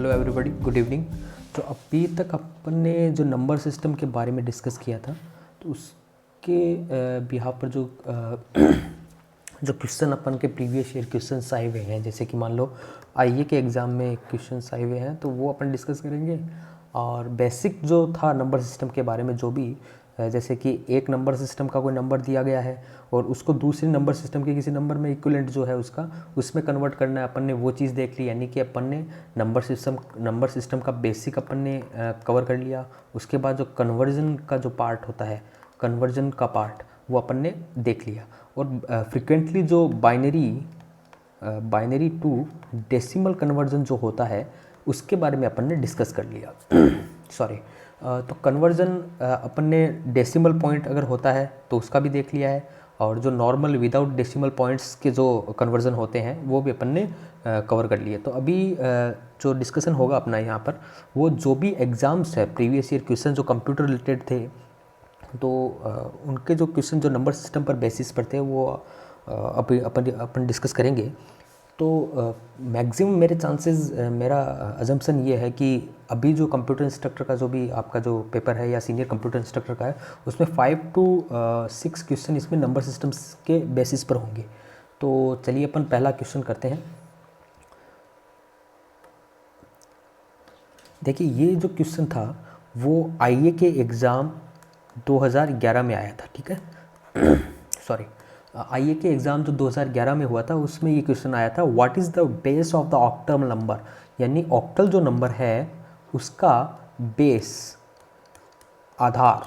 Hello everybody, good evening. तो अभी तक अपन ने जो नंबर सिस्टम के बारे में डिस्कस किया था, तो उसके बिहाफ पर जो जो क्वेश्चन अपन के प्रीवियस ईयर क्वेश्चन आए हुए हैं, जैसे कि मान लो आईए के एग्ज़ाम में क्वेश्चन आए हुए हैं, तो वो अपन डिस्कस करेंगे। और बेसिक जो था नंबर सिस्टम के बारे में, जो भी जैसे कि एक नंबर सिस्टम का कोई नंबर दिया गया है और उसको दूसरे नंबर सिस्टम के किसी नंबर में इक्विवेलेंट जो है उसका उसमें कन्वर्ट करना है, अपन ने वो चीज़ देख ली। यानी कि अपन ने नंबर सिस्टम का बेसिक अपन ने कवर कर लिया। उसके बाद जो कन्वर्जन का जो पार्ट होता है, कन्वर्जन का पार्ट वो अपन ने देख लिया। और फ्रिक्वेंटली जो बाइनरी टू डेसिमल कन्वर्जन जो होता है उसके बारे में अपन ने डिस्कस कर लिया। सॉरी, तो कन्वर्जन अपन ने डेसिमल पॉइंट अगर होता है तो उसका भी देख लिया है, और जो नॉर्मल विदाउट डेसिमल पॉइंट्स के जो कन्वर्जन होते हैं वो भी अपन ने कवर कर लिए। तो अभी जो डिस्कशन होगा अपना यहाँ पर, वो जो भी एग्ज़ाम्स है प्रीवियस ईयर क्वेश्चन जो कंप्यूटर रिलेटेड थे, तो उनके जो क्वेश्चन जो नंबर सिस्टम पर बेसिस पर थे वो अभी अपन डिस्कस करेंगे। तो मैक्सिमम मेरे चांसेस, मेरा अजम्पशन ये है कि अभी जो कंप्यूटर इंस्ट्रक्टर का जो भी आपका जो पेपर है या सीनियर कंप्यूटर इंस्ट्रक्टर का है, उसमें 5 to 6 क्वेश्चन इसमें नंबर सिस्टम्स के बेसिस पर होंगे। तो चलिए अपन पहला क्वेश्चन करते हैं। देखिए, ये जो क्वेश्चन था वो आईए के एग्ज़ाम 2011 में आया था, ठीक है। सॉरी, आईए के एग्ज़ाम जो 2011 में हुआ था उसमें ये क्वेश्चन आया था, what is the base of the octal number. यानी ऑक्टल जो नंबर है उसका बेस, आधार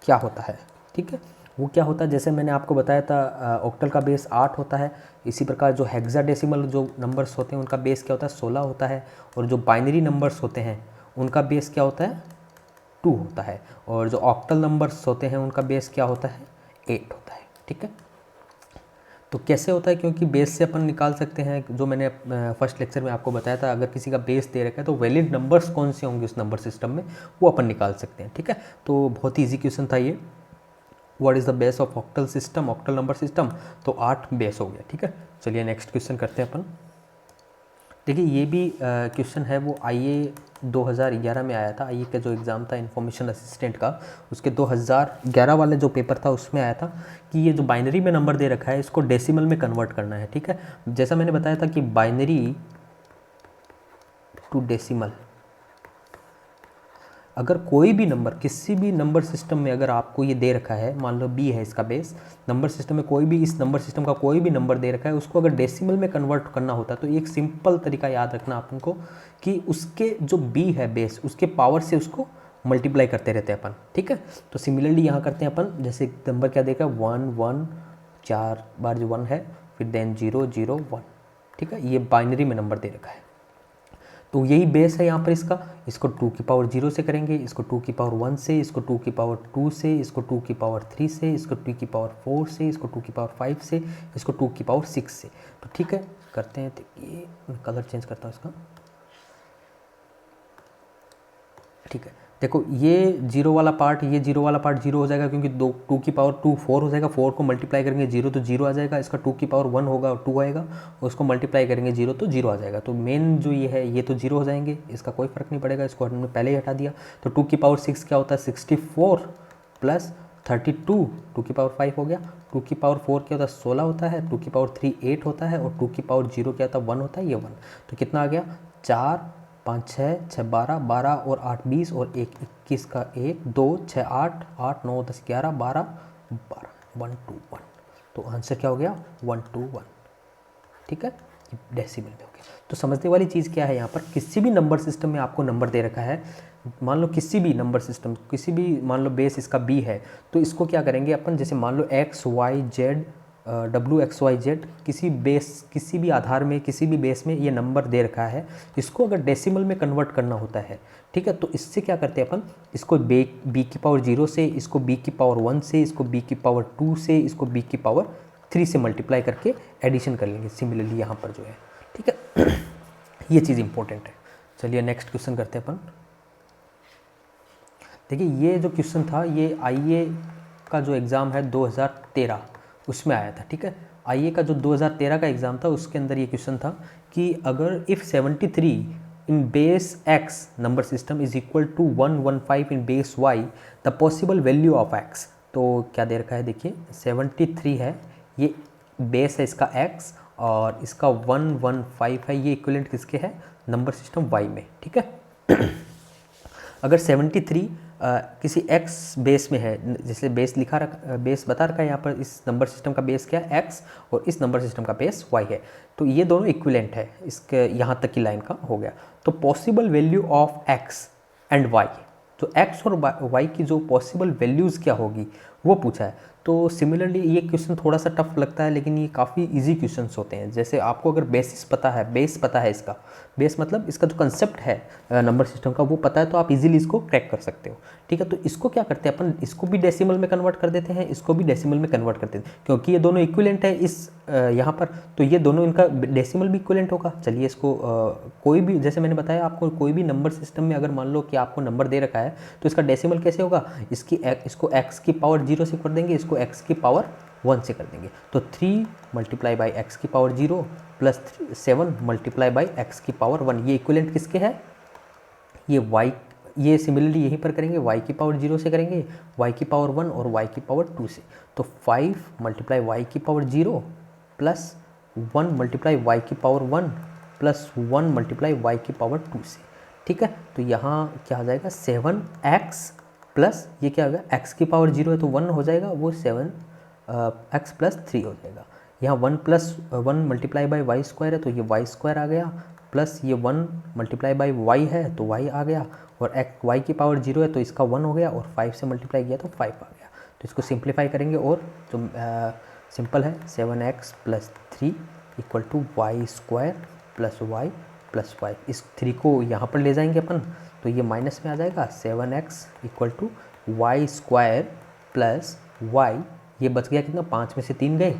क्या होता है, ठीक है। वो क्या होता है, जैसे मैंने आपको बताया था ऑक्टल का बेस 8 होता है। इसी प्रकार जो हेक्साडेसिमल जो नंबर्स होते हैं उनका बेस क्या होता है, 16 होता है। और जो बाइनरी नंबर्स होते हैं उनका बेस क्या होता है, 2 होता है। और जो ऑक्टल नंबर्स होते हैं उनका बेस क्या होता है, 8 होता है, ठीक है। तो कैसे होता है, क्योंकि बेस से अपन निकाल सकते हैं, जो मैंने फर्स्ट लेक्चर में आपको बताया था, अगर किसी का बेस दे रखा है तो वैलिड नंबर्स कौन से होंगे उस नंबर सिस्टम में, वो अपन निकाल सकते हैं, ठीक है। तो बहुत ही ईजी क्वेश्चन था ये, what is the base of octal system, octal number system. तो 8 बेस हो गया, ठीक है। चलिए नेक्स्ट क्वेश्चन करते हैं अपन। देखिए, ये भी क्वेश्चन है वो आईए 2011 में आया था। आईए का जो एग्ज़ाम था इन्फॉर्मेशन असिस्टेंट का, उसके 2011 वाले जो पेपर था उसमें आया था कि ये जो बाइनरी में नंबर दे रखा है इसको डेसिमल में कन्वर्ट करना है, ठीक है। जैसा मैंने बताया था कि बाइनरी टू डेसिमल, अगर कोई भी नंबर किसी भी नंबर सिस्टम में अगर आपको ये दे रखा है, मान लो बी है इसका बेस, नंबर सिस्टम में कोई भी इस नंबर सिस्टम का कोई भी नंबर दे रखा है, उसको अगर डेसिमल में कन्वर्ट करना होता है तो एक सिंपल तरीका याद रखना अपन को कि उसके जो बी है बेस, उसके पावर से उसको मल्टीप्लाई करते रहते हैं अपन, ठीक है। तो सिमिलरली यहाँ करते हैं अपन, जैसे नंबर क्या देखा, 1 1, 4 बार जो 1 है, फिर देन 0 0 1, ठीक है। ये बाइनरी में नंबर दे रखा है, तो यही बेस है यहाँ पर इसका। इसको 2 की पावर 0 से करेंगे, इसको 2 की पावर 1 से, इसको 2 की पावर 2 से, इसको 2 की पावर 3 से, इसको 2 की पावर 4 से, इसको 2 की पावर 5 से, इसको 2 की पावर 6 से। तो ठीक है, करते हैं। तो ये मैं कलर चेंज करता हूँ इसका, ठीक है। देखो, ये 0 वाला पार्ट, ये 0 वाला पार्ट 0 हो जाएगा, क्योंकि 2 की पावर 2 4 हो जाएगा। 4 को मल्टीप्लाई करेंगे 0 तो 0 आ जाएगा। इसका 2 की पावर 1 होगा, 2 आएगा। उसको मल्टीप्लाई करेंगे 0 तो 0 आ जाएगा। तो मेन जो ये है ये तो 0 हो जाएंगे, इसका कोई फ़र्क नहीं पड़ेगा, इसको हमने पहले ही हटा दिया। तो 2 की पावर 6 क्या होता है, 64 प्लस 32, 2 की पावर 5 हो गया। 2 की पावर 4 क्या होता है, 16 होता है। 2 की पावर 3 8 होता है। और 2 की पावर 0 क्या होता है, 1 होता है, ये 1। तो कितना आ गया, 4 5 6 6 12 12 और 8 20 और 1 21 का 1 2 6 8 8 9 10 11 12 12 1 2 1। तो आंसर क्या हो गया, 1 2 1, ठीक है। डेसिमल में हो गया। तो समझने वाली चीज़ क्या है यहाँ पर, किसी भी नंबर सिस्टम में आपको नंबर दे रखा है, मान लो किसी भी नंबर सिस्टम, किसी भी मान लो बेस इसका बी है, तो इसको क्या करेंगे अपन, जैसे मान लो X Y Z W X Y Z, किसी बेस, किसी भी आधार में, किसी भी बेस में ये नंबर दे रखा है, इसको अगर डेसिमल में कन्वर्ट करना होता है, ठीक है। तो इससे क्या करते हैं अपन, इसको बी की पावर 0 से, इसको बी की पावर 1 से, इसको बी की पावर 2 से, इसको बी की पावर 3 से मल्टीप्लाई करके एडिशन कर लेंगे। सिमिलरली यहाँ पर जो है, ठीक है। ये चीज़ इंपॉर्टेंट है। चलिए नेक्स्ट क्वेश्चन करते हैं अपन। देखिए, ये जो क्वेश्चन था ये आईए का जो एग्ज़ाम है 2013 उसमें आया था, ठीक है। आईए का जो 2013 का एग्ज़ाम था उसके अंदर ये क्वेश्चन था कि अगर if 73 in base x number system is equal to 115 in base y, the possible value of x। तो क्या दे रखा है देखिए 73 है, ये बेस है इसका x और इसका 115 है, ये इक्विवेलेंट किसके है नंबर सिस्टम y में, ठीक है। अगर 73 किसी x बेस में है, जैसे बेस लिखा बेस बता रखा है यहाँ पर, इस नंबर सिस्टम का बेस क्या है x और इस नंबर सिस्टम का बेस y है, तो ये दोनों इक्विवेलेंट है, इसके यहाँ तक की लाइन का हो गया। तो possible value of x and y, तो x और y की जो पॉसिबल वैल्यूज़ क्या होगी वो पूछा है। तो सिमिलरली ये क्वेश्चन थोड़ा सा टफ लगता है, लेकिन ये काफ़ी इजी क्वेश्चंस होते हैं। जैसे आपको अगर बेसिस पता है, बेस पता है, इसका बेस मतलब इसका जो कंसेप्ट है नंबर सिस्टम का वो पता है, तो आप इजीली इसको क्रैक कर सकते हो, ठीक है। तो इसको क्या करते हैं अपन, इसको भी डेसिमल में कन्वर्ट कर देते हैं, इसको भी डेसिमल में कन्वर्ट कर देते हैं, क्योंकि ये दोनों इक्विवेलेंट है इस यहाँ पर, तो ये दोनों इनका डेसिमल भी इक्विवेलेंट होगा। चलिए इसको कोई भी, जैसे मैंने बताया आपको, कोई भी नंबर सिस्टम में अगर मान लो कि आपको नंबर दे रखा है तो इसका डेसिमल कैसे होगा, इसको x की पावर 0 से कर देंगे, इसको x की पावर 1 से कर देंगे। तो 3 मल्टीप्लाई बाई एक्स की power 0 plus 7 multiply by x की पावर 1, ये इक्विवेलेंट किसके है, ये y, ये सिमिलरली यहीं पर करेंगे, y की पावर 0 से करेंगे, y की पावर 1 और y की पावर 2 से। तो 5 मल्टीप्लाई y की पावर 0 प्लस 1 मल्टीप्लाई y की पावर 1 प्लस 1 मल्टीप्लाई y की पावर 2 से, ठीक है। तो यहाँ क्या हो जाएगा 7x प्लस ये क्या होगा, x की पावर 0 है तो 1 हो जाएगा, वो 7x प्लस 3 हो जाएगा। यहाँ 1 plus 1 multiply by Y square है तो ये वाई स्क्वायर आ गया, प्लस ये 1 मल्टीप्लाई बाई वाई है तो वाई आ गया, और वाई की पावर 0 है तो इसका 1 हो गया, और 5 से मल्टीप्लाई किया तो 5 आ गया। तो इसको सिंप्लीफाई करेंगे और जो सिंपल है 7x plus 3 equal to Y square plus Y plus 5। इस 3 को यहाँ पर ले जाएंगे अपन तो ये माइनस में आ जाएगा, 7x equal to Y square plus Y, ये बच गया कितना, 5 में से 3 गए,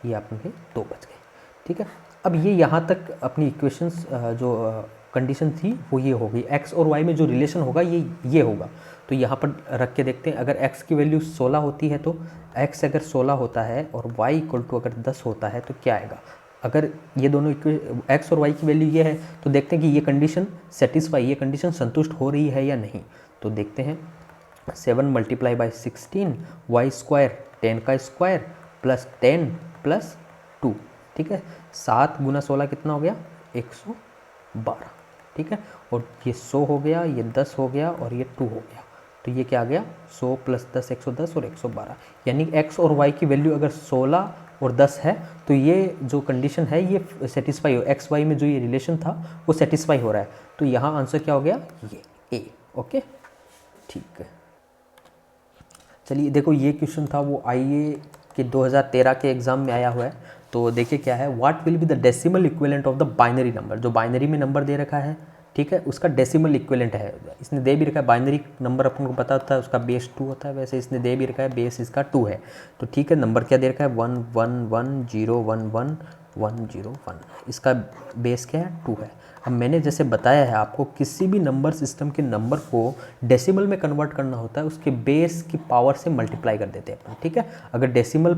ये अपने 2 बच गए, ठीक है। अब ये यहाँ तक अपनी इक्वेशंस जो कंडीशन थी वो ये होगी, x और y में जो रिलेशन होगा ये होगा। तो यहाँ पर रख के देखते हैं, अगर x की वैल्यू 16 होती है तो x अगर 16 होता है और y इक्वल टू अगर 10 होता है तो क्या आएगा। अगर ये दोनों x और y की वैल्यू ये है तो देखते हैं कि ये कंडीशन सेटिस्फाई, ये कंडीशन संतुष्ट हो रही है या नहीं। तो देखते हैं 7 मल्टीप्लाई बाई 16 वाई स्क्वायर 10 का स्क्वायर प्लस 10 प्लस 2, ठीक है। 7 गुना 16 कितना हो गया, 112, ठीक है। और ये 100 हो गया, ये 10 हो गया और ये 2 हो गया, तो ये क्या आ गया 100 प्लस 10 110 और 112, यानी x और y की वैल्यू अगर 16 और 10 है तो ये जो कंडीशन है ये सेटिस्फाई हो, एक्स वाई में जो ये रिलेशन था वो सेटिस्फाई हो रहा है। तो यहाँ आंसर क्या हो गया, ये ए, ओके, ठीक है। चलिए देखो ये क्वेश्चन था वो आईए के 2013 के एग्जाम में आया हुआ है। तो देखिए क्या है, what will be the decimal equivalent of the binary number, जो बाइनरी में नंबर दे रखा है, ठीक है, उसका डेसिमल इक्विवेलेंट है। इसने दे भी रखा है बाइनरी नंबर अपन को पता होता है उसका बेस 2 होता है, वैसे इसने दे भी रखा है बेस इसका 2 है। तो ठीक है, नंबर क्या दे रखा है 1 1 1 0 1 1 1 0 1, इसका बेस क्या है 2 है। अब मैंने जैसे बताया है आपको, किसी भी नंबर सिस्टम के नंबर को डेसिमल में कन्वर्ट करना होता है उसके बेस की पावर से मल्टीप्लाई कर देते हैं अपन, ठीक है। अगर डेसिमल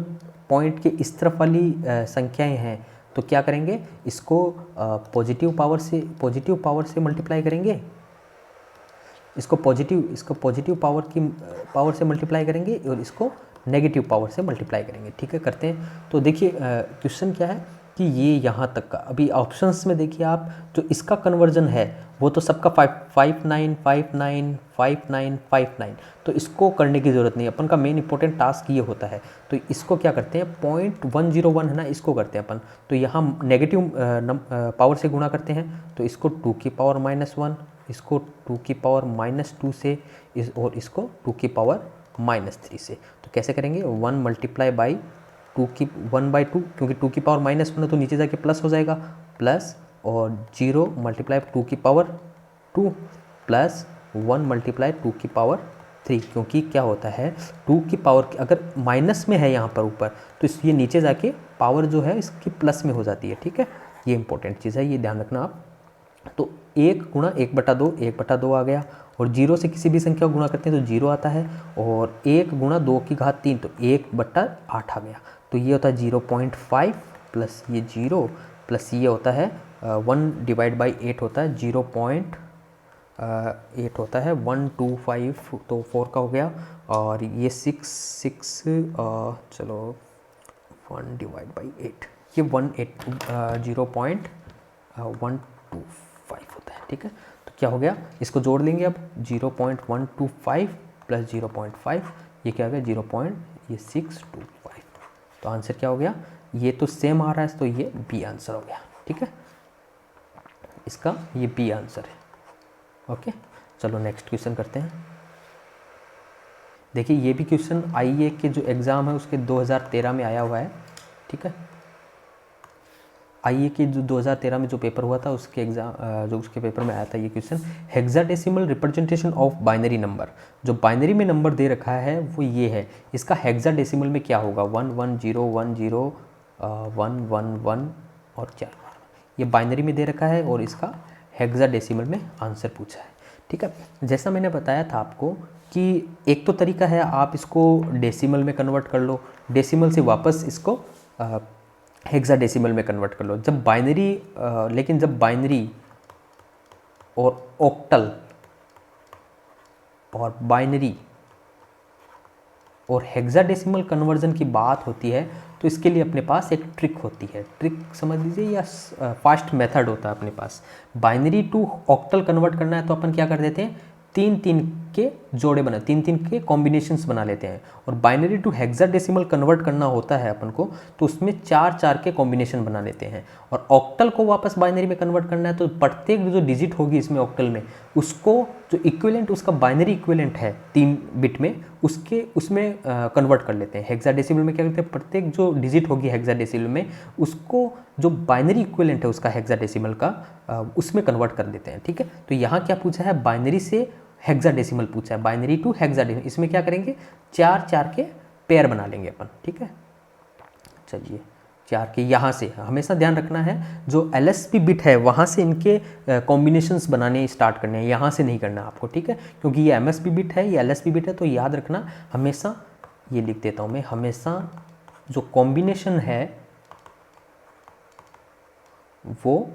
पॉइंट के इस तरफ वाली संख्याएं हैं तो क्या करेंगे, इसको पॉजिटिव पावर से मल्टीप्लाई करेंगे, इसको पॉजिटिव पावर से मल्टीप्लाई करेंगे और इसको नेगेटिव पावर से मल्टीप्लाई करेंगे, ठीक है। करते हैं तो देखिए क्वेश्चन क्या है कि ये यहाँ तक का, अभी ऑप्शंस में देखिए आप, जो इसका कन्वर्जन है वो तो सबका 59 59 59 59, तो इसको करने की ज़रूरत नहीं, अपन का मेन इंपॉर्टेंट टास्क ये होता है। तो इसको क्या करते हैं, 0.101 है ना, इसको करते हैं अपन, तो यहाँ नेगेटिव पावर से गुणा करते हैं, तो इसको 2 की पावर -1, इसको 2 की पावर -2 से, और इसको 2 की पावर -3 से। तो कैसे करेंगे, 1 मल्टीप्लाई बाई 2 की 1/2, क्योंकि 2 की पावर -1 है तो नीचे जाके प्लस हो जाएगा, प्लस और 0 मल्टीप्लाई 2 की पावर 2 प्लस 1 मल्टीप्लाई 2 की पावर 3, क्योंकि क्या होता है 2 की पावर अगर माइनस में है यहाँ पर ऊपर तो ये नीचे जाके पावर जो है इसकी प्लस में हो जाती है, ठीक है। ये इंपॉर्टेंट चीज़ है, ये ध्यान रखना आप। तो 1 गुणा 1/2 1/2 आ गया, और 0 से किसी भी संख्या को गुणा करते हैं तो 0 आता है, और 1 गुणा 2 की घात 3 तो 1/8 आ गया। तो ये होता है 0.5 प्लस ये 0 प्लस ये होता है 1/8 होता है 0.8 होता है 125, तो 4 का हो गया। और ये 6 चलो 1/8 ये 0.125 होता है, ठीक है। तो क्या हो गया, इसको जोड़ लेंगे अब 0.125 प्लस 0.5, ये क्या हो गया 0.625। तो आंसर क्या हो गया, ये तो सेम आ रहा है तो ये बी आंसर हो गया, ठीक है। इसका ये बी आंसर है। ओके, चलो नेक्स्ट क्वेश्चन करते हैं। देखिए ये भी क्वेश्चन आईए के जो एग्ज़ाम है उसके 2013 में आया हुआ है, ठीक है। आईए के जो 2013 में जो पेपर हुआ था उसके एग्जाम जो उसके पेपर में आया था ये question, hexadecimal representation of binary number. जो बाइनरी में नंबर दे रखा है वो ये है, इसका हेक्साडेसिमल में क्या होगा 11010 और 4 ये बाइनरी में दे रखा है और इसका हेक्साडेसिमल में आंसर पूछा है, ठीक है। जैसा मैंने बताया था आपको कि एक तो तरीका है आप इसको डेसिमल में कन्वर्ट कर लो, डेसिमल से वापस इसको हेक्साडेसिमल में कन्वर्ट कर लो। जब बाइनरी लेकिन जब बाइनरी और ऑक्टल और बाइनरी और हेक्साडेसिमल कन्वर्जन की बात होती है तो इसके लिए अपने पास एक ट्रिक होती है, ट्रिक समझ लीजिए या फास्ट मेथड होता है अपने पास। बाइनरी टू ऑक्टल कन्वर्ट करना है तो अपन क्या कर देते हैं, 3-3 के जोड़े बना 3-3 के कॉम्बिनेशंस बना लेते हैं। और बाइनरी टू हेक्साडेसिमल कन्वर्ट करना होता है अपन को तो उसमें 4-4 के कॉम्बिनेशन बना लेते हैं। और ऑक्टल को वापस बाइनरी में कन्वर्ट करना है तो प्रत्येक जो डिजिट होगी इसमें ऑक्टल में उसको जो इक्विवेलेंट उसका बाइनरी इक्विवेलेंट है 3 बिट में उसमें कन्वर्ट कर लेते हैं। हेक्साडेसिमल में क्या करते हैं, प्रत्येक जो डिजिट होगी हेक्साडेसिमल में उसको जो बाइनरी इक्विवेलेंट है उसका हेक्साडेसिमल का उसमें कन्वर्ट कर देते हैं, ठीक है। तो यहाँ क्या पूछा है, बाइनरी से हेक्साडेसिमल पूछा है, बाइनरी टू हेक्साडेसिमल। इसमें क्या करेंगे 4-4 के पेयर बना लेंगे अपन, ठीक है। चलिए 4 के यहाँ से हमेशा ध्यान रखना है जो LSB बिट है वहाँ से इनके कॉम्बिनेशंस बनाने स्टार्ट करने हैं, यहाँ से नहीं करना आपको, ठीक है। क्योंकि ये MSB बिट है, ये LSB बिट है, तो याद रखना हमेशा, ये लिख देता हूँ मैं, हमेशा जो कॉम्बिनेशन है वो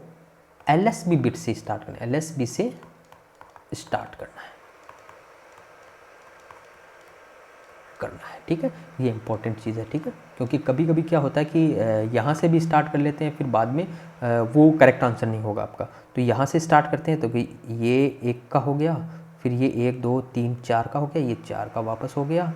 LSB बिट से स्टार्ट करना है, LSB से स्टार्ट करना है, ठीक है। ये इंपॉर्टेंट चीज़ है, ठीक है। क्योंकि कभी कभी क्या होता है कि यहाँ से भी स्टार्ट कर लेते हैं फिर बाद में वो करेक्ट आंसर नहीं होगा आपका, तो यहाँ से स्टार्ट करते हैं तो ये 1 का हो गया, फिर ये 1 2 3 4 का हो गया, ये 4 का वापस हो गया,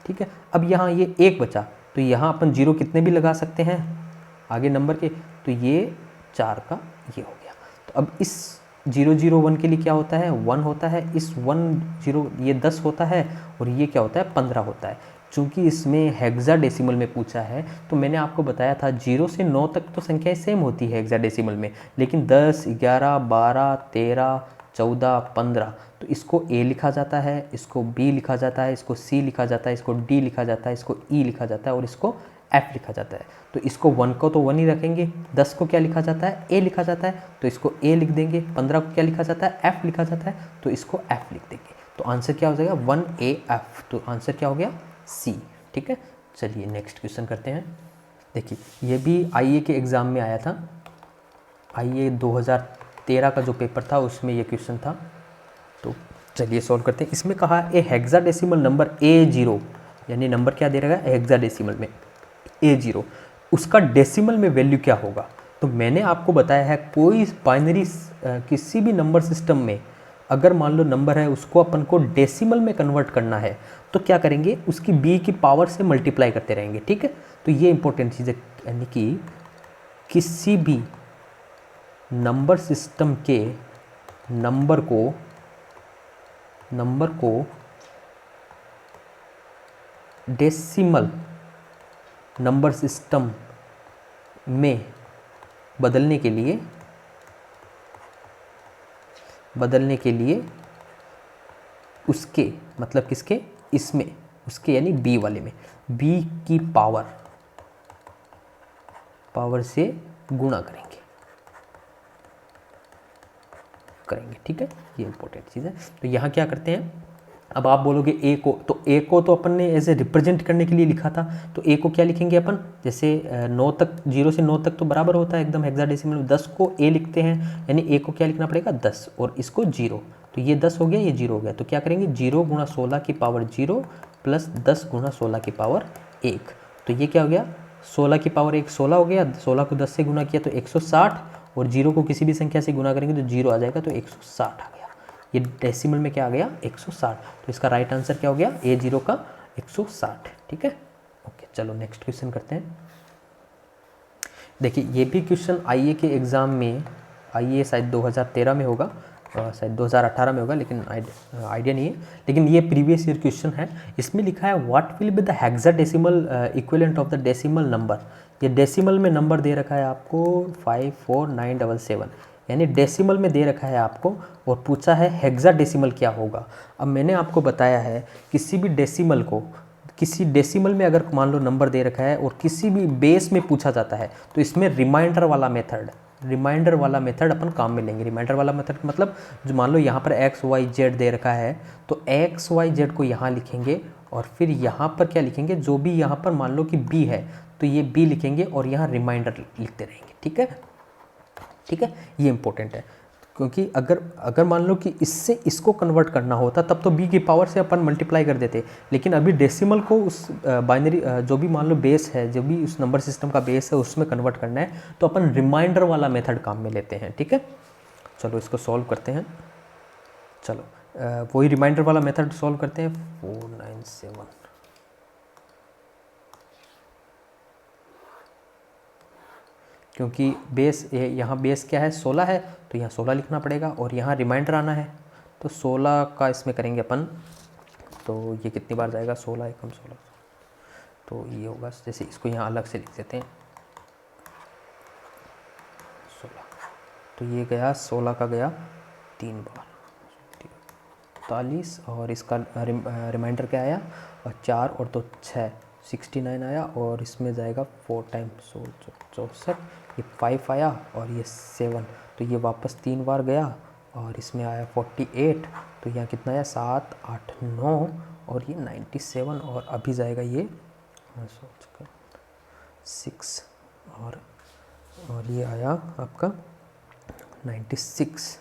ठीक है। अब यहाँ ये 1 बचा तो यहाँ अपन 0 कितने भी लगा सकते हैं आगे नंबर के, तो ये 4 का ये हो गया। तो अब इस 001 के लिए क्या होता है 1 होता है, इस 10 ये 10 होता है और ये क्या होता है 15 होता है। चूँकि इसमें हेक्साडेसिमल में पूछा है तो मैंने आपको बताया था 0 से 9 तक तो संख्याएं सेम होती है हेक्साडेसिमल में, लेकिन 10 11 12 13 14 15 तो इसको A लिखा जाता है, इसको B लिखा जाता है, इसको C लिखा जाता है, इसको D लिखा जाता है, इसको E लिखा जाता है और इसको F लिखा जाता है। तो इसको 1 को तो 1 ही रखेंगे, 10 को क्या लिखा जाता है A लिखा जाता है तो इसको A लिख देंगे, 15 को क्या लिखा जाता है F लिखा जाता है तो इसको F लिख देंगे। तो आंसर क्या हो जाएगा 1AF, तो आंसर क्या हो गया C, ठीक है। चलिए नेक्स्ट क्वेश्चन करते हैं। देखिए ये भी आईए के एग्ज़ाम में आया था, आईए 2013 का जो पेपर था उसमें ये क्वेश्चन था, तो चलिए सॉल्व करते हैं। इसमें कहा ए हेक्साडेसिमल नंबर A0, यानी नंबर क्या दे रहा है हेक्साडेसिमल में A0, उसका डेसिमल में वैल्यू क्या होगा। तो मैंने आपको बताया है कोई बाइनरी किसी भी नंबर सिस्टम में अगर मान लो नंबर है उसको अपन को डेसिमल में कन्वर्ट करना है तो क्या करेंगे उसकी b की पावर से मल्टीप्लाई करते रहेंगे, ठीक है। तो ये इंपॉर्टेंट चीज़ है, यानी कि किसी भी नंबर सिस्टम के नंबर को डेसिमल नंबर सिस्टम में बदलने के लिए उसके मतलब किसके इसमें उसके यानी b वाले में b की पावर से गुणा करेंगे, ठीक है। ये इंपॉर्टेंट चीज़ है। तो यहाँ क्या करते हैं अब आप बोलोगे ए को, तो ए को तो अपन ने एज ए रिप्रेजेंट करने के लिए लिखा था, तो ए को क्या लिखेंगे अपन, जैसे 9 तक, 0 से 9 तक तो बराबर होता है एकदम हेक्साडेसिमल में, 10 को ए लिखते हैं, यानी ए को क्या लिखना पड़ेगा 10 और इसको 0, तो ये 10 हो गया, ये 0 हो गया, तो क्या करेंगे 0 गुणा 16 की पावर 0 प्लस 10 गुणा 16 की पावर 1, तो ये क्या हो गया 16 की पावर 1 16 हो गया, 16 को 10 से गुना किया तो 160, और 0 को किसी भी संख्या से गुना करेंगे तो 0 आ जाएगा, तो 160 आ गया। ये डेसिमल में क्या आ गया 160, तो इसका राइट आंसर क्या हो गया A0 का 160। ठीक है, ओके, चलो नेक्स्ट क्वेश्चन करते हैं। देखिए ये भी क्वेश्चन आईए के एग्ज़ाम में, आईए शायद 2013 में होगा, शायद 2018 में होगा, लेकिन आइडिया नहीं है, लेकिन ये प्रीवियस ईयर क्वेश्चन है। इसमें लिखा है what will be the hexadecimal equivalent of the decimal number. ये डेसिमल में नंबर दे रखा है आपको 54977, यानी डेसिमल में दे रखा है आपको, और पूछा है हेक्साडेसिमल क्या होगा। अब मैंने आपको बताया है किसी भी डेसिमल को, किसी डेसिमल में अगर मान लो नंबर दे रखा है और किसी भी बेस में पूछा जाता है, तो इसमें रिमाइंडर वाला मेथड अपन काम में लेंगे। रिमाइंडर वाला मेथड मतलब जो मान लो यहाँ पर एक्स वाई जेड दे रखा है, तो एक्स वाई जेड को यहाँ लिखेंगे, और फिर यहाँ पर क्या लिखेंगे, जो भी यहाँ पर मान लो कि बी है तो ये बी लिखेंगे, और यहाँ रिमाइंडर लिखते रहेंगे। ठीक है, ठीक है, ये इंपॉर्टेंट है, क्योंकि अगर मान लो कि इससे इसको कन्वर्ट करना होता तब तो b की पावर से अपन मल्टीप्लाई कर देते, लेकिन अभी डेसिमल को उस बाइनरी जो भी मान लो बेस है, जो भी उस नंबर सिस्टम का बेस है उसमें कन्वर्ट करना है, तो अपन रिमाइंडर वाला मेथड काम में लेते हैं। ठीक है, चलो इसको सॉल्व करते हैं। चलो वही रिमाइंडर वाला मेथड सॉल्व करते हैं। 497, क्योंकि बेस यहाँ बेस क्या है 16 है, तो यहाँ 16 लिखना पड़ेगा, और यहाँ रिमाइंडर आना है, तो 16 का इसमें करेंगे अपन, तो ये कितनी बार जाएगा 16 एकम 16, तो ये होगा, जैसे इसको यहाँ अलग से लिख देते हैं 16, तो ये गया 16 का गया 3 बार 45, और इसका रिमाइंडर क्या आया, और 4 और 2 6 69 आया, और इसमें जाएगा 4 टाइम्स 64, ये 5 आया, और ये 7, तो ये वापस 3 बार गया, और इसमें आया 48, तो यहाँ कितना आया 7 8 9, और ये 97, और अभी जाएगा ये 6, और ये आया आपका 96,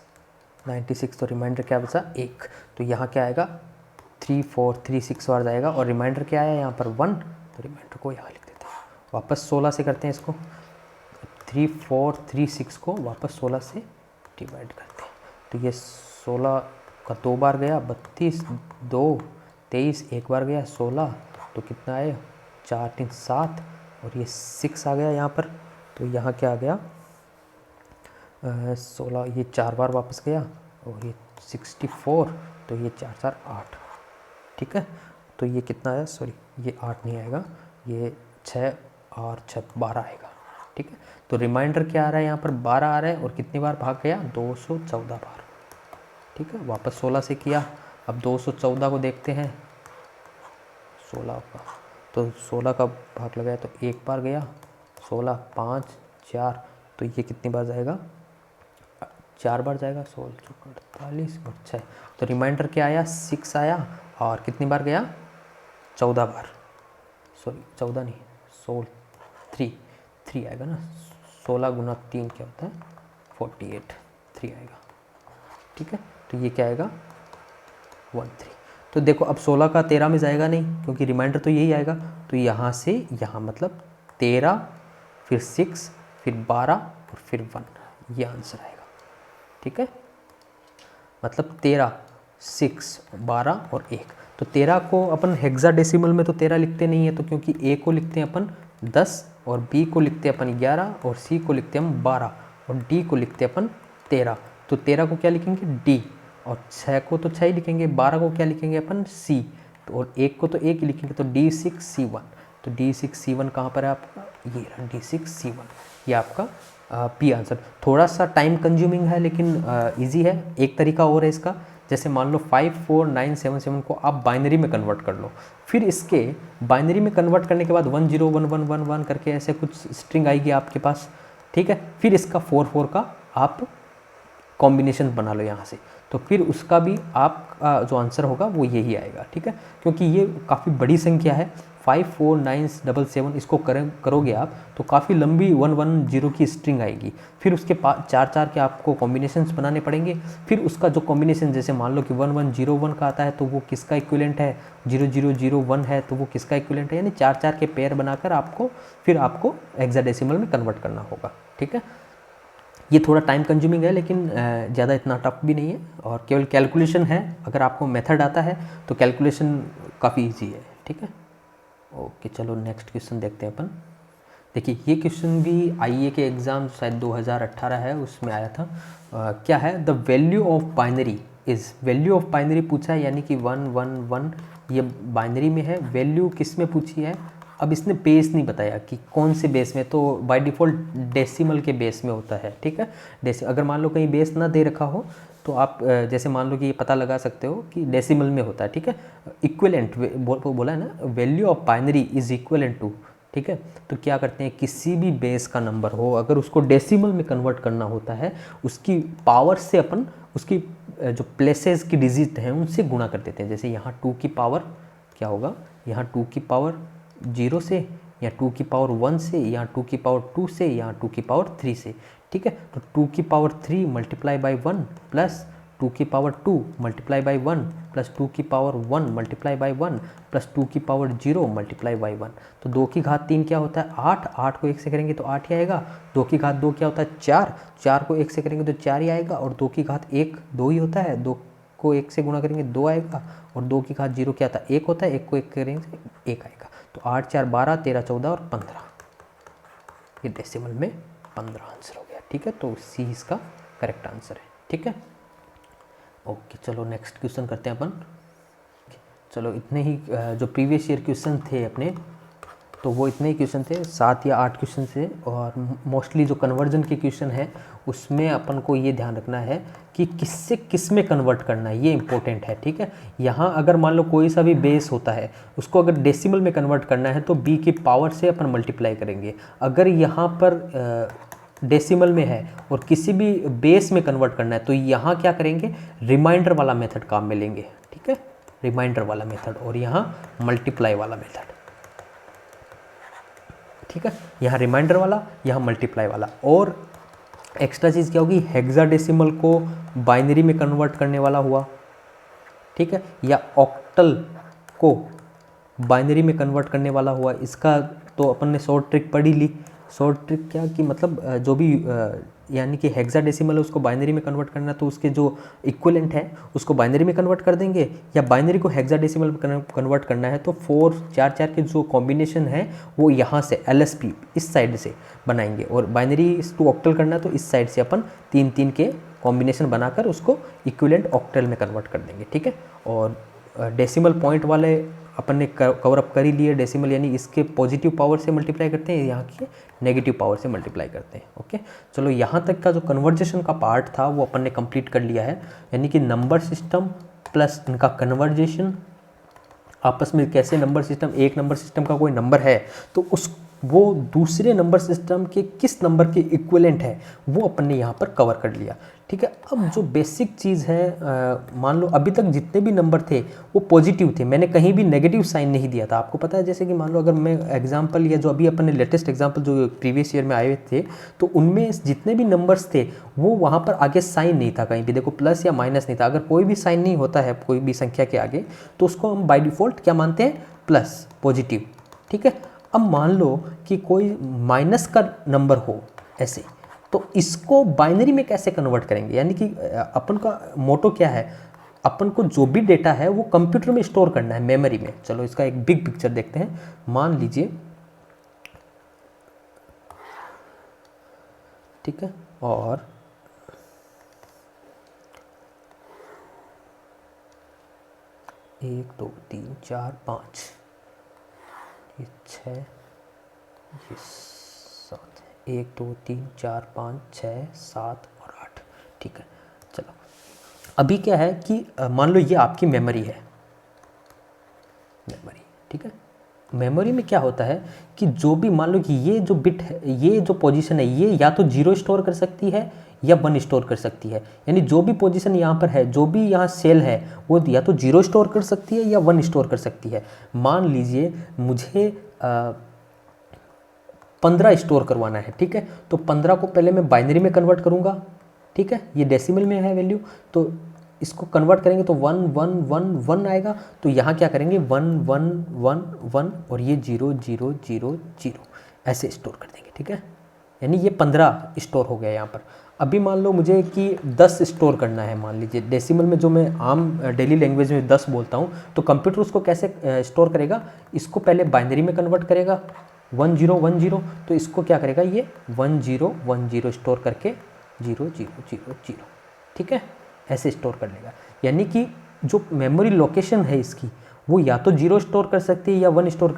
तो रिमाइंडर क्या बचा 1, तो यहाँ क्या आएगा 3 4 3 6 बार जाएगा, और रिमाइंडर क्या आया यहाँ पर 1, तो रिमाइंडर को यहाँ लिख देते हैं। वापस 16 से करते हैं इसको, 3 4 3 6 को वापस 16 से डिवाइड करते हैं, तो ये 16 का 2 बार गया 32 2 23, एक बार गया 16, तो कितना आया 4 3 7, और ये 6 आ गया यहाँ पर, तो यहाँ क्या आ गया 16, ये 4 बार वापस गया, और ये 64, तो ये 4 4 8। ठीक है, तो ये कितना आया, सॉरी ये 8 नहीं आएगा, ये 6 और 6 12 आएगा। ठीक है, तो रिमाइंडर क्या आ रहा है यहाँ पर 12 आ रहा है, और कितनी बार भाग गया 214 बार। ठीक है, वापस 16 से किया, अब 214 को देखते हैं 16 का, तो 16 का भाग लगाया तो एक बार गया 16 5 4, तो ये कितनी बार जाएगा 4 बार जाएगा 16 48 और 6, तो रिमाइंडर क्या आया 6 आया, और कितनी बार गया 14 बार, सॉरी 14 नहीं 16 3 आएगा ना, 16 गुना 3 क्या होता है 48, 3 आएगा। ठीक है, तो ये क्या आएगा 13। तो देखो अब 16 का 13 में जाएगा नहीं, क्योंकि रिमाइंडर तो यही आएगा, तो यहाँ से यहाँ मतलब 13 फिर 6 फिर 12 और फिर 1, ये आंसर आएगा। ठीक है, मतलब 13 6 12 और 1, तो 13 को अपन हेक्साडेसिमल में तो 13 लिखते नहीं है, तो क्योंकि ए को लिखते हैं अपन 10, और बी को लिखते हैं अपन 11, और सी को लिखते हैं हम 12, और डी को लिखते हैं अपन 13, तो 13 को क्या लिखेंगे डी, और 6 को तो 6 ही लिखेंगे, 12 को क्या लिखेंगे अपन सी, तो और 1 को तो 1 ही लिखेंगे, तो D6C1, तो D6C1 कहाँ पर है आपका, ये रहा D6C1, ये आपका पी आंसर। थोड़ा सा टाइम कंज्यूमिंग है, लेकिन इजी है। एक तरीका और है इसका, जैसे मान लो 54977 को आप बाइनरी में कन्वर्ट कर लो, फिर इसके बाइनरी में कन्वर्ट करने के बाद 101111 करके ऐसे कुछ स्ट्रिंग आएगी आपके पास। ठीक है, फिर इसका 44 का आप कॉम्बिनेशन बना लो यहाँ से, तो फिर उसका भी आपका जो आंसर होगा वो यही आएगा, ठीक है। क्योंकि ये काफ़ी बड़ी संख्या है, 54977, इसको करोगे आप तो काफ़ी लंबी 110 की स्ट्रिंग आएगी। फिर उसके 4 के आपको कॉम्बिनेशंस बनाने पड़ेंगे। फिर उसका जो कॉम्बिनेशन, जैसे मान लो कि 1101 का आता है तो वो किसका इक्विवेलेंट है, 0001 है तो वो किसका इक्विवेलेंट है, यानी 4 के पेयर बनाकर फिर आपको हेक्साडेसिमल में कन्वर्ट करना होगा, ठीक है। ये थोड़ा टाइम कंज्यूमिंग है, लेकिन ज़्यादा इतना टफ भी नहीं है, और केवल कैलकुलेशन है। अगर आपको मेथड आता है तो कैलकुलेशन काफ़ी ईजी है, ठीक है। ओके, चलो नेक्स्ट क्वेश्चन देखते हैं अपन। देखिए ये क्वेश्चन भी आईए के एग्ज़ाम शायद 2018 है उसमें आया था। क्या है, the value of binary is, value of binary पूछा है, यानी कि 111 ये बाइनरी में है, वैल्यू किस में पूछी है। अब इसने बेस नहीं बताया कि कौन से बेस में, तो बाय डिफ़ॉल्ट डेसिमल के बेस में होता है, ठीक है। अगर मान लो कहीं बेस ना दे रखा हो तो आप जैसे मान लो कि ये पता लगा सकते हो कि डेसिमल में होता है, ठीक है। इक्विवेलेंट बोला है ना, value of binary is equivalent to, ठीक है। तो क्या करते हैं, किसी भी बेस का नंबर हो अगर उसको डेसिमल में कन्वर्ट करना होता है, उसकी पावर से अपन उसकी जो प्लेसेस की डिजिट हैं उनसे गुणा कर देते हैं। जैसे यहाँ 2 की पावर क्या होगा, यहाँ 2 की पावर 0 से, या 2 की पावर 1 से, या 2 की पावर 2 से, या 2 की पावर 3 से, ठीक है। तो 2 की पावर 3 मल्टीप्लाई बाई 1 प्लस 2 की पावर 2 मल्टीप्लाई बाई 1 प्लस 2 की पावर 1 मल्टीप्लाई बाई 1 प्लस 2 की पावर 0 मल्टीप्लाई बाई 1। तो 2 की घात 3 क्या होता है, 8, 8 को 1 से करेंगे तो 8 ही आएगा। 2 की घात 2 क्या होता है, 4, 4 को 1 से करेंगे तो 4 ही आएगा। और 2 की घात 1 2 ही होता है, 2 को 1 से गुणा करेंगे 2 आएगा। और 2 की घात 0 क्या था, 1 होता है, 1 को 1 करेंगे 1 आएगा। तो 8, 4, 12, 13, 14 और 15, ये डेसिमल में 15 आंसर हो गया, ठीक है। तो सी इसका करेक्ट आंसर है, ठीक है। ओके, चलो नेक्स्ट क्वेश्चन करते हैं अपन। चलो इतने ही जो प्रीवियस ईयर क्वेश्चन थे अपने, तो वो इतने ही क्वेश्चन थे, 7 या 8 क्वेश्चन थे। और मोस्टली जो कन्वर्जन के क्वेश्चन है उसमें अपन को ये ध्यान रखना है कि किससे किस में कन्वर्ट करना है, ये इंपॉर्टेंट है, ठीक है। यहाँ अगर मान लो कोई सा भी बेस होता है, उसको अगर डेसिमल में कन्वर्ट करना है तो b की पावर से अपन मल्टीप्लाई करेंगे। अगर यहाँ पर डेसिमल में है और किसी भी बेस में कन्वर्ट करना है तो यहाँ क्या करेंगे, रिमाइंडर वाला मेथड काम में लेंगे, ठीक है, रिमाइंडर वाला मेथड, और यहाँ मल्टीप्लाई वाला मेथड, ठीक है। यहाँ रिमाइंडर वाला, यहाँ मल्टीप्लाई वाला। और एक्स्ट्रा चीज़ क्या होगी, हेक्साडेसिमल को बाइनरी में कन्वर्ट करने वाला हुआ, ठीक है, या ऑक्टल को बाइनरी में कन्वर्ट करने वाला हुआ। इसका तो अपन ने शॉर्ट ट्रिक पढ़ी ली। शॉर्ट ट्रिक क्या कि मतलब जो भी यानी कि हेक्साडेसिमल है उसको बाइनरी में कन्वर्ट करना, तो उसके जो इक्विवेलेंट है उसको बाइनरी में कन्वर्ट कर देंगे, या बाइनरी को हेक्साडेसिमल में कन्वर्ट करना है तो 4 4 के जो कॉम्बिनेशन है वो यहाँ से LSP इस साइड से बनाएंगे, और बाइनरी टू ऑक्टल करना है तो इस साइड से अपन 3 के कॉम्बिनेशन बनाकर उसको इक्विवेलेंट ऑक्टल में कन्वर्ट कर देंगे, ठीक है। और डेसिमल पॉइंट वाले अपन ने कवर अप कर ही लिए। डेसिमल यानी इसके पॉजिटिव पावर से मल्टीप्लाई करते हैं, यहाँ के नेगेटिव पावर से मल्टीप्लाई करते हैं, ओके। चलो यहाँ तक का जो कन्वर्जेशन का पार्ट था वो अपन ने कंप्लीट कर लिया है, यानी कि नंबर सिस्टम प्लस इनका कन्वर्जेशन, आपस में कैसे नंबर सिस्टम, एक नंबर सिस्टम का कोई नंबर है तो वो दूसरे नंबर सिस्टम के किस नंबर के इक्विवेलेंट है वो अपन ने यहाँ पर कवर कर लिया, ठीक है। अब जो बेसिक चीज़ है, मान लो अभी तक जितने भी नंबर थे वो पॉजिटिव थे, मैंने कहीं भी नेगेटिव साइन नहीं दिया था, आपको पता है। जैसे कि मान लो अगर मैं एग्जांपल, या जो अभी अपन ने लेटेस्ट एग्जांपल जो प्रीवियस ईयर में आए थे, तो उनमें जितने भी नंबर्स थे वो वहाँ पर आगे साइन नहीं था, कहीं भी देखो प्लस या माइनस नहीं था। अगर कोई भी साइन नहीं होता है कोई भी संख्या के आगे तो उसको हम बाय डिफ़ॉल्ट क्या मानते हैं, प्लस, पॉजिटिव, ठीक है। अब मान लो कि कोई माइनस का नंबर हो ऐसे, तो इसको बाइनरी में कैसे कन्वर्ट करेंगे, यानी कि अपन का मोटो क्या है, अपन को जो भी डेटा है वो कंप्यूटर में स्टोर करना है, मेमोरी में। चलो इसका एक बिग पिक्चर देखते हैं। मान लीजिए, ठीक है, और एक, दो, तीन, चार, 5, ये 6, ये 7, 1, 2, 3, 4, 5, 6, 7 और 8, ठीक है। चलो अभी क्या है कि मान लो ये आपकी मेमोरी है, मेमोरी, ठीक है। मेमोरी में क्या होता है कि जो भी मान लो कि ये जो बिट है, ये जो पोजीशन है, ये या तो 0 स्टोर कर सकती है या 1 स्टोर कर सकती है। यानी जो भी पोजीशन यहाँ पर है, जो भी यहाँ सेल है, वो या तो 0 स्टोर कर सकती है या 1 स्टोर कर सकती है। मान लीजिए मुझे 15 स्टोर करवाना है, ठीक है, तो 15 को पहले मैं बाइनरी में कन्वर्ट करूँगा, ठीक है, ये डेसिमल में है वैल्यू, तो इसको कन्वर्ट करेंगे तो 1 1 1 1 आएगा। तो यहाँ क्या करेंगे 1 1 1 1 और ये 0 0 0 0 ऐसे स्टोर कर देंगे, ठीक है। यानी ये 15 स्टोर हो गया यहाँ पर। अभी मान लो मुझे कि 10 स्टोर करना है, मान लीजिए डेसिमल में जो मैं आम डेली लैंग्वेज में 10 बोलता हूँ, तो कंप्यूटर उसको कैसे स्टोर करेगा, इसको पहले बाइनरी में कन्वर्ट करेगा 1 0 1 0, तो इसको क्या करेगा ये 1 0 1 0 स्टोर करके 0 0 0 0, ठीक है, ऐसे स्टोर कर लेगा। यानी कि जो मेमोरी लोकेशन है इसकी, वो या तो 0 स्टोर कर सकती है या 1 स्टोर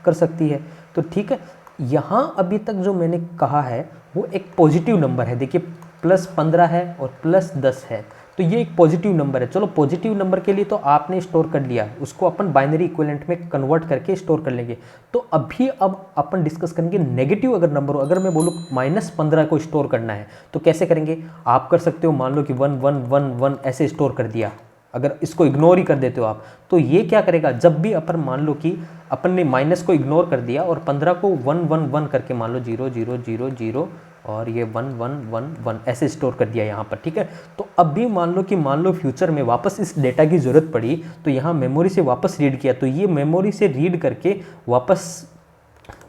कर सकती है। तो ठीक है, यहाँ अभी तक जो मैंने कहा है वो एक पॉजिटिव नंबर है। देखिए +15 है और +10 है, तो ये एक पॉजिटिव नंबर है। चलो पॉजिटिव नंबर के लिए तो आपने स्टोर कर लिया, उसको अपन बाइनरी इक्विवेलेंट में कन्वर्ट करके स्टोर कर लेंगे। तो अभी अब अपन डिस्कस करेंगे नेगेटिव अगर नंबर हो, अगर मैं बोलूँ -15 को स्टोर करना है तो कैसे करेंगे। आप कर सकते हो, मान लो कि 1 1 1 1 ऐसे स्टोर कर दिया, अगर इसको इग्नोर ही कर देते हो आप, तो ये क्या करेगा, जब भी अपन मान लो कि अपन ने माइनस को इग्नोर कर दिया और 15 को 1 1 1 करके मान लो 0 0 0 0 और ये 1 1 1 1 ऐसे स्टोर कर दिया यहाँ पर, ठीक है। तो अब भी मान लो फ्यूचर में वापस इस डेटा की ज़रूरत पड़ी तो यहाँ मेमोरी से वापस रीड किया, तो ये मेमोरी से रीड करके वापस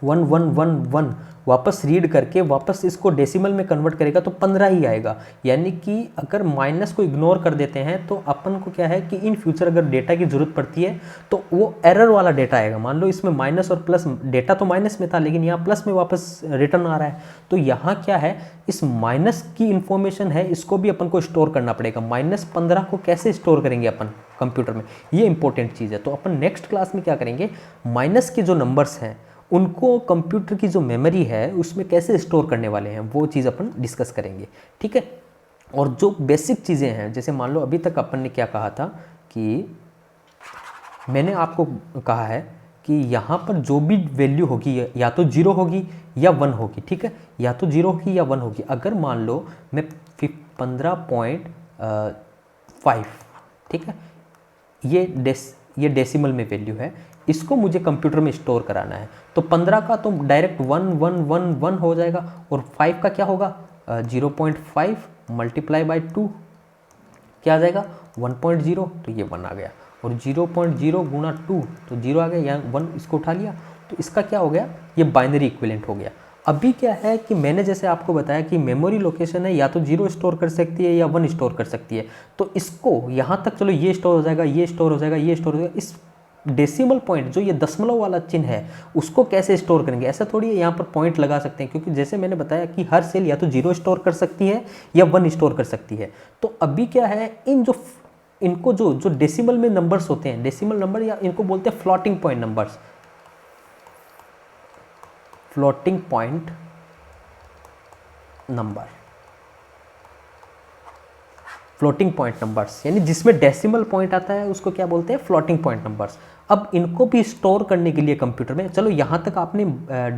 1 1 1 1 वापस रीड करके वापस इसको डेसिमल में कन्वर्ट करेगा तो 15 ही आएगा। यानी कि अगर माइनस को इग्नोर कर देते हैं तो अपन को क्या है कि इन फ्यूचर अगर डेटा की ज़रूरत पड़ती है तो वो एरर वाला डेटा आएगा। मान लो इसमें माइनस और प्लस, डेटा तो माइनस में था लेकिन यहाँ प्लस में वापस रिटर्न आ रहा है, तो यहाँ क्या है, इस माइनस की इंफॉर्मेशन है, इसको भी अपन को स्टोर करना पड़ेगा। -15 को कैसे स्टोर करेंगे अपन कंप्यूटर में, ये इंपॉर्टेंट चीज़ है। तो अपन नेक्स्ट क्लास में क्या करेंगे, माइनस के जो नंबर्स हैं उनको कंप्यूटर की जो मेमोरी है उसमें कैसे स्टोर करने वाले हैं, वो चीज़ अपन डिस्कस करेंगे, ठीक है। और जो बेसिक चीज़ें हैं, जैसे मान लो अभी तक अपन ने क्या कहा था कि मैंने आपको कहा है कि यहाँ पर जो भी वैल्यू होगी या तो 0 होगी या 1 होगी, ठीक है, या तो 0 होगी या 1 होगी। अगर मान लो मैं 15.5, ठीक है, ये डेसिमल में वैल्यू है, इसको मुझे कंप्यूटर में स्टोर कराना है, तो 15 का तो डायरेक्ट 1 1 1 1 हो जाएगा और 5 का क्या होगा 0.5 मल्टीप्लाई बाई 2 क्या आ जाएगा 1.0, तो ये 1 आ गया, और 0.0 गुणा 2 तो 0 आ गया, यहाँ 1 इसको उठा लिया, तो इसका क्या हो गया, ये बाइनरी इक्विवेलेंट हो गया। अभी क्या है कि मैंने जैसे आपको बताया कि मेमोरी लोकेशन है या तो 0 स्टोर कर सकती है या 1 स्टोर कर सकती है, तो इसको यहाँ तक चलो ये स्टोर हो जाएगा, ये स्टोर हो जाएगा, ये स्टोर हो जाएगा। इस डेसिमल पॉइंट जो ये दशमलव वाला चिन्ह है उसको कैसे स्टोर करेंगे, ऐसा थोड़ी है यहाँ पर पॉइंट लगा सकते हैं, क्योंकि जैसे मैंने बताया कि हर सेल या तो 0 स्टोर कर सकती है या 1 स्टोर कर सकती है। तो अभी क्या है, इनको जो डेसिमल में नंबर्स होते हैं, डेसिमल नंबर या इनको बोलते हैं floating point numbers, floating point number, floating point numbers, यानी जिसमें डेसिमल पॉइंट आता है उसको क्या बोलते हैं, फ्लोटिंग पॉइंट नंबर्स। अब इनको भी स्टोर करने के लिए कंप्यूटर में, चलो यहाँ तक आपने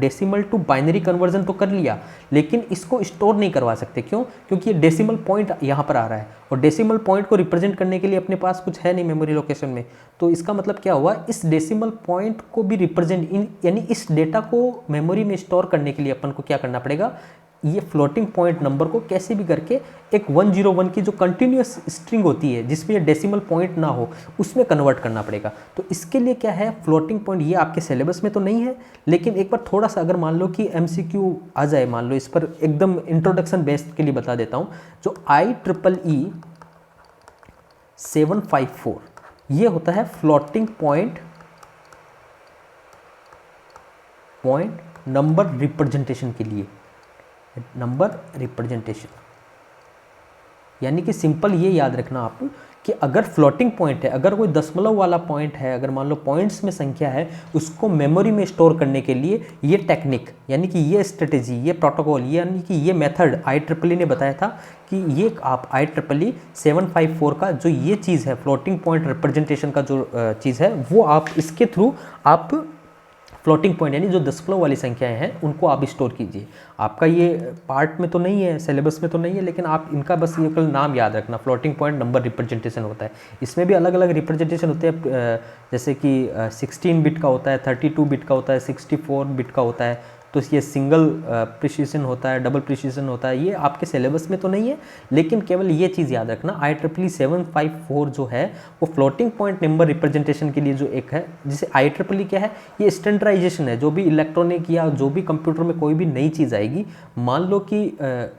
डेसिमल टू बाइनरी कन्वर्जन तो कर लिया, लेकिन इसको स्टोर नहीं करवा सकते, क्यों, क्योंकि ये डेसिमल पॉइंट यहाँ पर आ रहा है और डेसिमल पॉइंट को रिप्रेजेंट करने के लिए अपने पास कुछ है नहीं मेमोरी लोकेशन में। तो इसका मतलब क्या हुआ, इस डेसिमल पॉइंट को भी रिप्रेजेंट यानी इस डेटा को मेमोरी में स्टोर करने के लिए अपन को क्या करना पड़ेगा, ये फ्लोटिंग पॉइंट नंबर को कैसे भी करके एक 101 की जो कंटिन्यूस स्ट्रिंग होती है जिसमें ये डेसिमल पॉइंट ना हो उसमें कन्वर्ट करना पड़ेगा। तो इसके लिए क्या है, फ्लोटिंग पॉइंट, ये आपके सिलेबस में तो नहीं है, लेकिन एक बार थोड़ा सा अगर मान लो कि MCQ आ जाए, मान लो इस पर एकदम इंट्रोडक्शन बेस्ड के लिए बता देता हूँ। जो IEEE 754 ये होता है फ्लोटिंग पॉइंट नंबर रिप्रेजेंटेशन के लिए, नंबर रिप्रेजेंटेशन, यानी कि सिंपल ये याद रखना आप कि अगर फ्लोटिंग पॉइंट है, अगर कोई दशमलव वाला पॉइंट है, अगर मान लो पॉइंट्स में संख्या है, उसको मेमोरी में स्टोर करने के लिए ये टेक्निक, यानी कि ये स्ट्रेटेजी, ये प्रोटोकॉल, यानी कि ये मेथड IEEE ने बताया था कि ये आप IEEE 754 का जो ये चीज़ है, फ्लोटिंग पॉइंट रिप्रेजेंटेशन का जो चीज़ है, वो आप इसके थ्रू आप फ्लोटिंग पॉइंट यानी जो दशमलव वाली संख्याएं हैं उनको आप स्टोर कीजिए। आपका ये पार्ट में तो नहीं है, सिलेबस में तो नहीं है, लेकिन आप इनका बस ये कल नाम याद रखना, फ्लोटिंग पॉइंट नंबर रिप्रेजेंटेशन होता है। इसमें भी अलग अलग रिप्रेजेंटेशन होते हैं, जैसे कि 16 बिट का होता है, 32 बिट का होता है, 64 बिट का होता है। तो ये सिंगल प्रिसीजन होता है, डबल प्रिसीजन होता है, ये आपके सिलेबस में तो नहीं है, लेकिन केवल ये चीज़ याद रखना IEEE 754 जो है वो फ्लोटिंग पॉइंट नंबर रिप्रेजेंटेशन के लिए जो एक है, जिसे IEEE क्या है, ये स्टैंडर्डाइजेशन है। जो भी इलेक्ट्रॉनिक या जो भी कंप्यूटर में कोई भी नई चीज़ आएगी, मान लो कि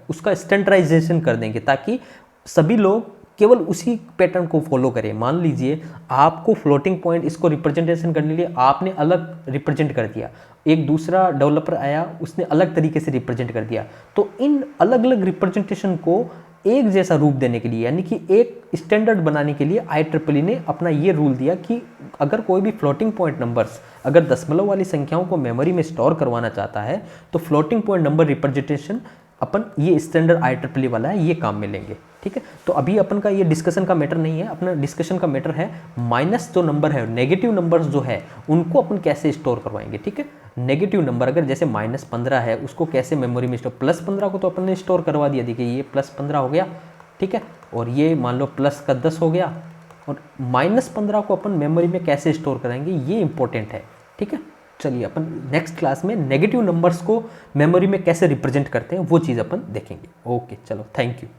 उसका स्टैंडर्डाइजेशन कर देंगे ताकि सभी लोग केवल उसी पैटर्न को फॉलो करें। मान लीजिए आपको फ्लोटिंग पॉइंट इसको रिप्रेजेंटेशन करने के लिए आपने अलग रिप्रेजेंट कर दिया, एक दूसरा डेवलपर आया उसने अलग तरीके से रिप्रेजेंट कर दिया, तो इन अलग अलग रिप्रेजेंटेशन को एक जैसा रूप देने के लिए, यानी कि एक स्टैंडर्ड बनाने के लिए IEEE ने अपना ये रूल दिया कि अगर कोई भी फ्लोटिंग पॉइंट नंबर्स अगर दशमलव वाली संख्याओं को मेमोरी में स्टोर करवाना चाहता है तो फ्लोटिंग पॉइंट नंबर रिप्रेजेंटेशन अपन ये स्टैंडर्ड IEEE वाला है, ये काम में लेंगे। ठीक है, तो अभी अपन का ये डिस्कशन का मैटर नहीं है, अपना डिस्कशन का मैटर है माइनस जो नंबर है, नेगेटिव नंबर्स जो है उनको अपन कैसे स्टोर करवाएंगे। ठीक है, नेगेटिव नंबर अगर जैसे -15 है उसको कैसे मेमोरी में स्टोर, +15 को तो अपन ने स्टोर करवा दिया, देखिए ये +15 हो गया। ठीक है, और ये मान लो प्लस का 10 हो गया, और -15 को अपन मेमोरी में कैसे स्टोर कराएंगे ये इंपॉर्टेंट है। ठीक है, चलिए अपन नेक्स्ट क्लास में नेगेटिव नंबर्स को मेमोरी में कैसे रिप्रेजेंट करते हैं वो चीज़ अपन देखेंगे। ओके, चलो, थैंक यू।